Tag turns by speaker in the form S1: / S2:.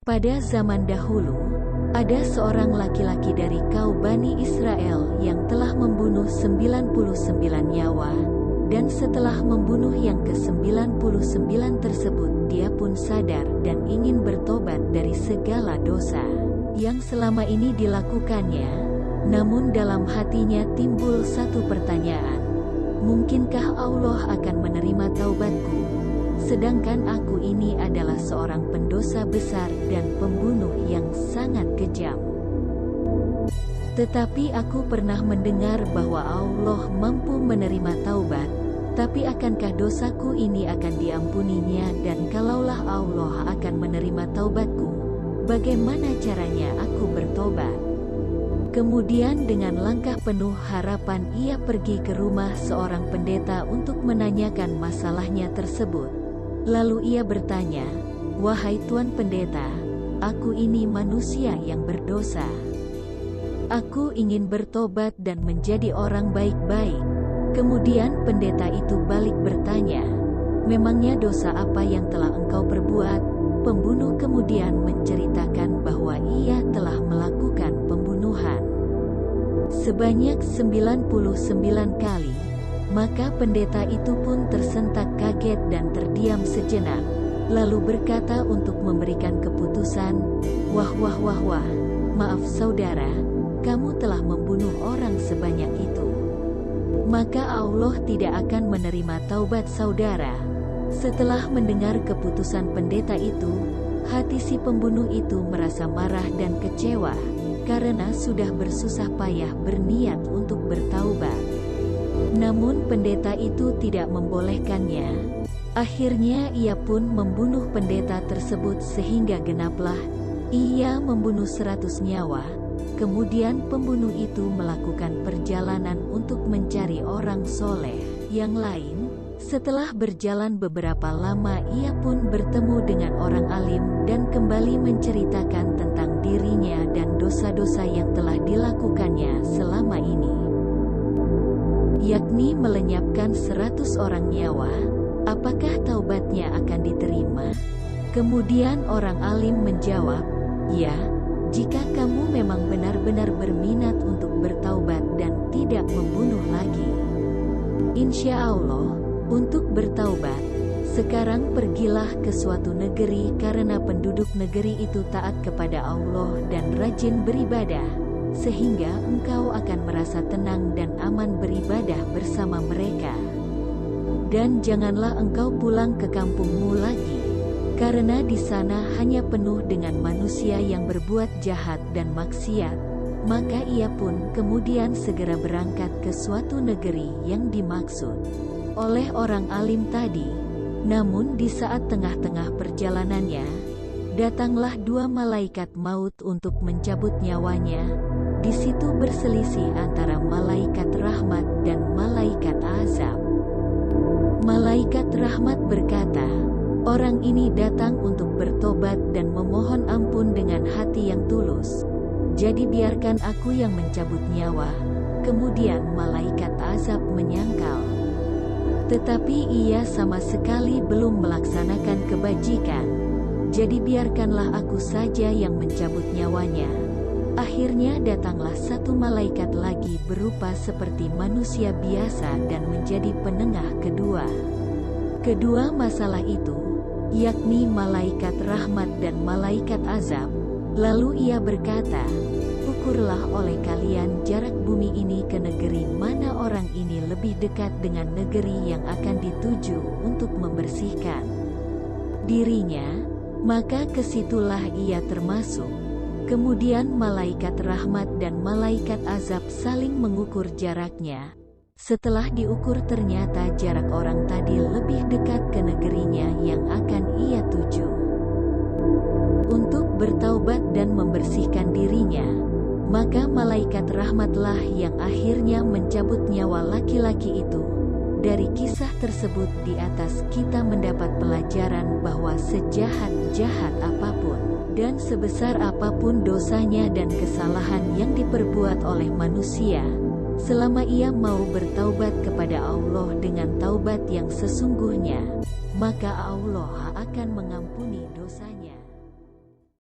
S1: Pada zaman dahulu, ada seorang laki-laki dari kaum Bani Israel yang telah membunuh 99 nyawa, dan setelah membunuh yang ke-99 tersebut, dia pun sadar dan ingin bertobat dari segala dosa yang selama ini dilakukannya. Namun dalam hatinya timbul satu pertanyaan, mungkinkah Allah akan menerima taubatku? Sedangkan aku ini adalah seorang pendosa besar dan pembunuh yang sangat kejam. Tetapi aku pernah mendengar bahwa Allah mampu menerima taubat, tapi akankah dosaku ini akan diampuninya? Dan kalaulah Allah akan menerima taubatku, bagaimana caranya aku bertobat? Kemudian dengan langkah penuh harapan ia pergi ke rumah seorang pendeta untuk menanyakan masalahnya tersebut. Lalu ia bertanya, "Wahai Tuan Pendeta, aku ini manusia yang berdosa. Aku ingin bertobat dan menjadi orang baik-baik." Kemudian pendeta itu balik bertanya, "Memangnya dosa apa yang telah engkau perbuat?" Pembunuh kemudian menceritakan bahwa ia telah melakukan pembunuhan sebanyak 99 kali. Maka pendeta itu pun tersentak kaget dan terdiam sejenak, lalu berkata untuk memberikan keputusan, wah, maaf saudara, kamu telah membunuh orang sebanyak itu. Maka Allah tidak akan menerima taubat saudara." Setelah mendengar keputusan pendeta itu, hati si pembunuh itu merasa marah dan kecewa, karena sudah bersusah payah berniat untuk bertaubat. Namun pendeta itu tidak membolehkannya. Akhirnya ia pun membunuh pendeta tersebut sehingga genaplah ia membunuh 100 nyawa. Kemudian pembunuh itu melakukan perjalanan untuk mencari orang soleh yang lain. Setelah berjalan beberapa lama ia pun bertemu dengan orang alim dan kembali menceritakan tentang dirinya dan dosa-dosa yang telah dilakukannya selama ini, yakni melenyapkan 100 orang nyawa. Apakah taubatnya akan diterima? Kemudian orang alim menjawab, "Ya, jika kamu memang benar-benar berminat untuk bertaubat dan tidak membunuh lagi, insya Allah, untuk bertaubat, sekarang pergilah ke suatu negeri karena penduduk negeri itu taat kepada Allah dan rajin beribadah, sehingga engkau akan merasa tenang dan aman beribadah bersama mereka. Dan janganlah engkau pulang ke kampungmu lagi, karena di sana hanya penuh dengan manusia yang berbuat jahat dan maksiat." Maka ia pun kemudian segera berangkat ke suatu negeri yang dimaksud oleh orang alim tadi. Namun di saat tengah-tengah perjalanannya, datanglah 2 malaikat maut untuk mencabut nyawanya. Di situ berselisih antara malaikat rahmat dan malaikat azab. Malaikat rahmat berkata, "Orang ini datang untuk bertobat dan memohon ampun dengan hati yang tulus. Jadi biarkan aku yang mencabut nyawa." Kemudian malaikat azab menyangkal, tetapi ia sama sekali belum melaksanakan kebajikan. "Jadi biarkanlah aku saja yang mencabut nyawanya." Akhirnya datanglah satu malaikat lagi berupa seperti manusia biasa dan menjadi penengah kedua masalah itu, yakni malaikat rahmat dan malaikat azab. Lalu ia berkata, "Ukurlah oleh kalian jarak bumi ini ke negeri mana orang ini lebih dekat dengan negeri yang akan dituju untuk membersihkan dirinya, maka kesitulah ia termasuk." Kemudian malaikat rahmat dan malaikat azab saling mengukur jaraknya. Setelah diukur ternyata jarak orang tadi lebih dekat ke negerinya yang akan ia tuju untuk bertaubat dan membersihkan dirinya. Maka malaikat rahmatlah yang akhirnya mencabut nyawa laki-laki itu. Dari kisah tersebut di atas kita mendapat pelajaran bahwa sejahat-jahat apapun dan sebesar apapun dosanya dan kesalahan yang diperbuat oleh manusia, selama ia mau bertaubat kepada Allah dengan taubat yang sesungguhnya, maka Allah akan mengampuni dosanya.